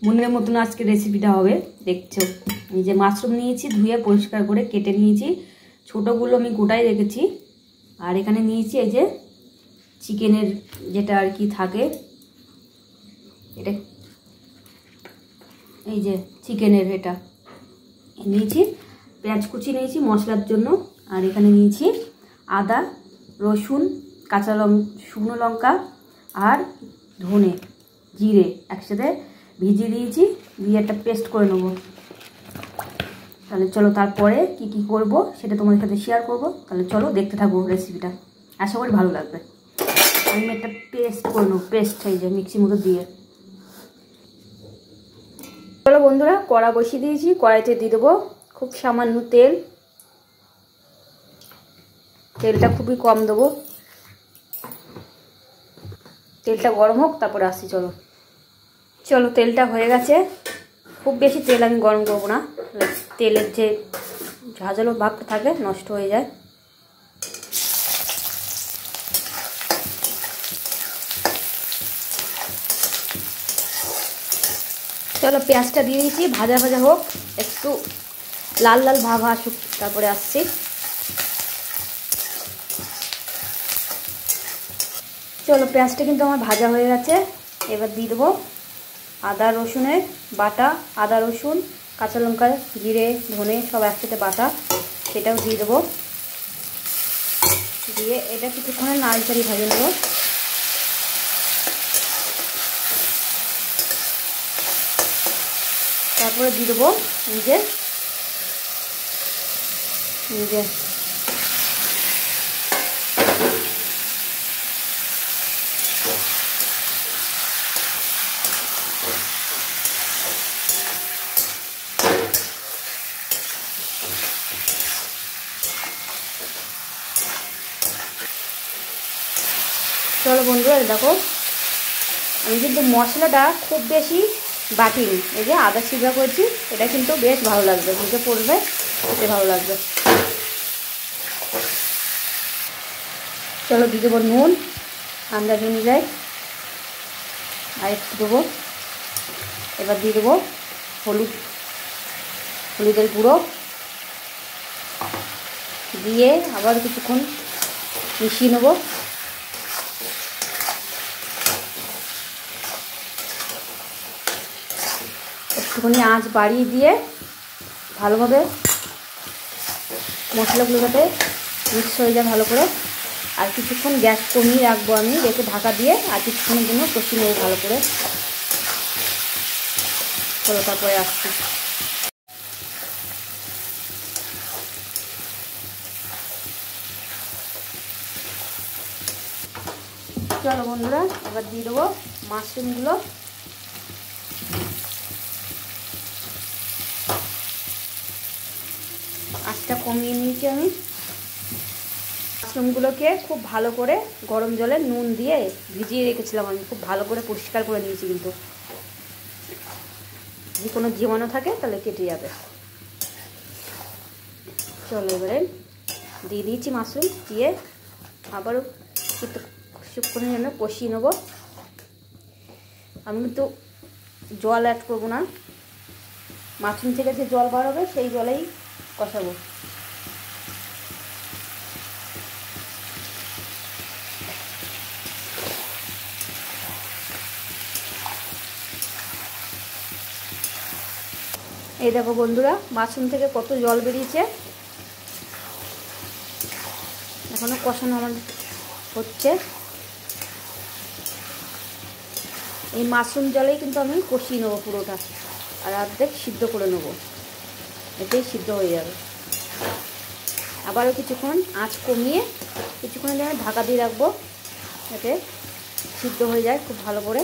মনের মতন আজকে রেসিপিটা হবে। দেখছো এই যে মাশরুম নিয়েছি, ধুয়ে পরিষ্কার করে কেটে নিয়েছি, ছোটোগুলো আমি গোটাই রেখেছি। আর এখানে নিয়েছি এই যে চিকেনের যেটা আর কি থাকে, এটা এই যে চিকেনের এটা নিয়েছি। পেঁয়াজ কুচি নিয়েছি মশলার জন্য। আর এখানে নিয়েছি আদা, রসুন, কাঁচা শুকনো লঙ্কা আর ধনে, জিরে একসাথে ভিজিয়ে দিয়েছি, দিয়ে একটা পেস্ট করে নেবো। তাহলে চলো তারপরে কি কি করব সেটা তোমাদের সাথে শেয়ার করব। তাহলে চলো দেখতে থাকবো রেসিপিটা, আশা করি ভালো লাগবে। আমি একটা পেস্ট করে নেবো, পেস্ট এই যে মিক্সির মতো দিয়ে। চলো বন্ধুরা, কড়া বসিয়ে দিয়েছি, কড়াইতে দিয়ে দেবো খুব সামান্য তেল। তেলটা খুবই কম দেবো, তেলটা গরম হোক তারপরে আসছি। চলো চলো তেলটা হয়ে গেছে। খুব বেশি তেল আমি গরম করবো না, তেলের যে ঝাঁঝালো ভাবটা থাকে নষ্ট হয়ে যায়। চলো পেঁয়াজটা দিয়ে দিয়েছি, ভাজা ভাজা হোক, একটু লাল লাল ভাব আসুক তারপরে আসছি। চলো পেঁয়াজটা কিন্তু আমার ভাজা হয়ে গেছে। এবার দিয়ে দেবো আদা রসুনের বাটা, আদা রসুন কাঁচা লঙ্কা জিরে ধনে সব একসাথে বাটা, সেটাও দিয়ে দেবো। দিয়ে এটা কিছুক্ষণে নাড়াচাড়ি ভেজে নেবো। তারপরে দিয়ে দেবো যে চলো বন্ধুরা দেখো, আমি কিন্তু মশলাটা খুব বেশি বাটিনি, এই যে আদা ছিঁড়া করছি, এটা কিন্তু বেশ ভালো লাগবে, মুখে পড়বে খেতে ভালো লাগবে। চলো দিয়ে দেবো নুন আন্দাজ অনুযায়ী, আর একটু দেবো। এবার দিয়ে দেবো হলুদের গুঁড়ো, দিয়ে আবার কিছুক্ষণ মিশিয়ে নেবো। একটুখানি আঁচ বাড়িয়ে দিয়ে ভালোভাবে মশলাগুলো যাতে মিক্স হয়ে যায় ভালো করে। আর কিছুক্ষণ গ্যাস কমিয়ে রাখবো আমি, রেখে ঢাকা দিয়ে আর কিছুক্ষণের জন্য কষিয়ে নেবো ভালো করে। চলো তারপরে আসছি। চলো বন্ধুরা, এবার দিয়ে দেবো মাশরুমগুলো। আঁচটা কমিয়ে নিয়েছি আমি। মাশরুমগুলোকে খুব ভালো করে গরম জলে নুন দিয়ে ভিজিয়ে রেখেছিলাম আমি, খুব ভালো করে পরিষ্কার করে নিয়েছি, কিন্তু যদি কোনো জীবাণু থাকে তাহলে কেটে যাবে। চলো এবারে দিয়ে দিয়েছি মাশরুম, দিয়ে আবারও কিছুক্ষণের জন্য কষিয়ে নেবো। আমি কিন্তু জল অ্যাড করবো না, মাশরুম থেকে যে জল বার হবে সেই জলেই কষাবো। এই দেখো বন্ধুরা, মাশরুম থেকে কত জল বেরিয়েছে। এখনো কষানো আমার হচ্ছে। এই মাশরুম জলেই কিন্তু আমি কষিয়ে নেবো পুরোটা, আর অর্ধেক সিদ্ধ করে নেবো, এতেই সিদ্ধ হয়ে যাবে। আবারও কিছুক্ষণ আঁচ কমিয়ে কিছুক্ষণের জন্য ঢাকা দিয়ে রাখবো, যাতে সিদ্ধ হয়ে যায় খুব ভালো করে।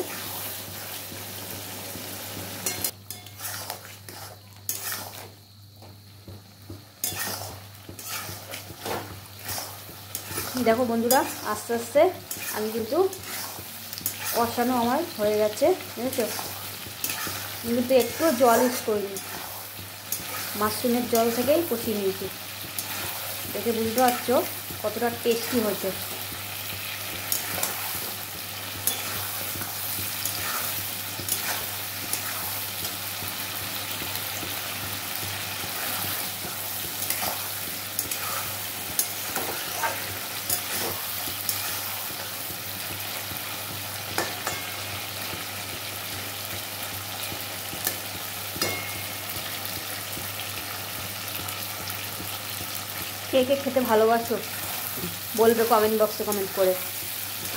দেখো বন্ধুরা, আস্তে আস্তে আমি কিন্তু কষানো আমার হয়ে যাচ্ছে, বুঝেছো? কিন্তু একটু জল ইউজ করিনি, মাশরুমের জল থেকেই কষিয়ে নিয়েছি। দেখে বুঝতে পারছো কতটা টেস্টি হয়েছে। কে কে খেতে ভালোবাসো বলবে কমেন্ট বক্সে কমেন্ট করে।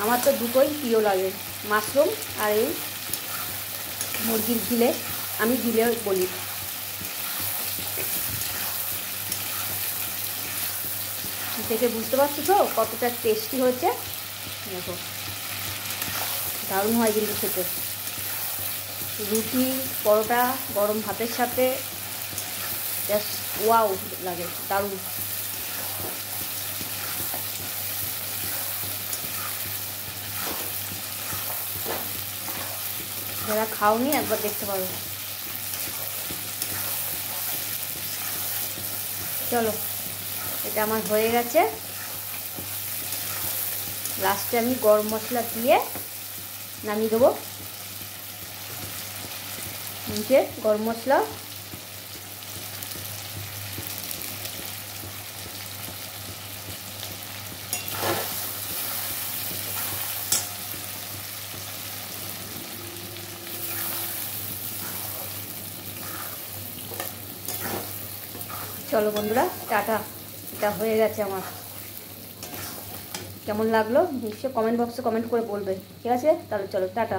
আমার তো দুটোই প্রিয় লাগে, মাশরুম আর এই মুরগির ঝিলে, আমি ঝিলে বলি। দেখে বুঝতে পারছো তো কতটা টেস্টি হয়েছে। দেখো দারুণ হয় কিন্তু খেতে, রুটি পরোটা গরম ভাতের সাথে জাস্ট ওয়াও লাগে, দারুণ। যারা খাওনি একবার দেখতে পারো। চলো এটা আমার হয়ে গেছে। লাস্টে আমি গরম মশলা দিয়ে নামিয়ে দেবো। নিচে গরম মশলা, চলো বন্ধুরা টাটা। এটা হয়ে গেছে আমার। কেমন লাগলো নিশ্চয়ই কমেন্ট বক্সে কমেন্ট করে বলবে, ঠিক আছে? তাহলে চলো টাটা।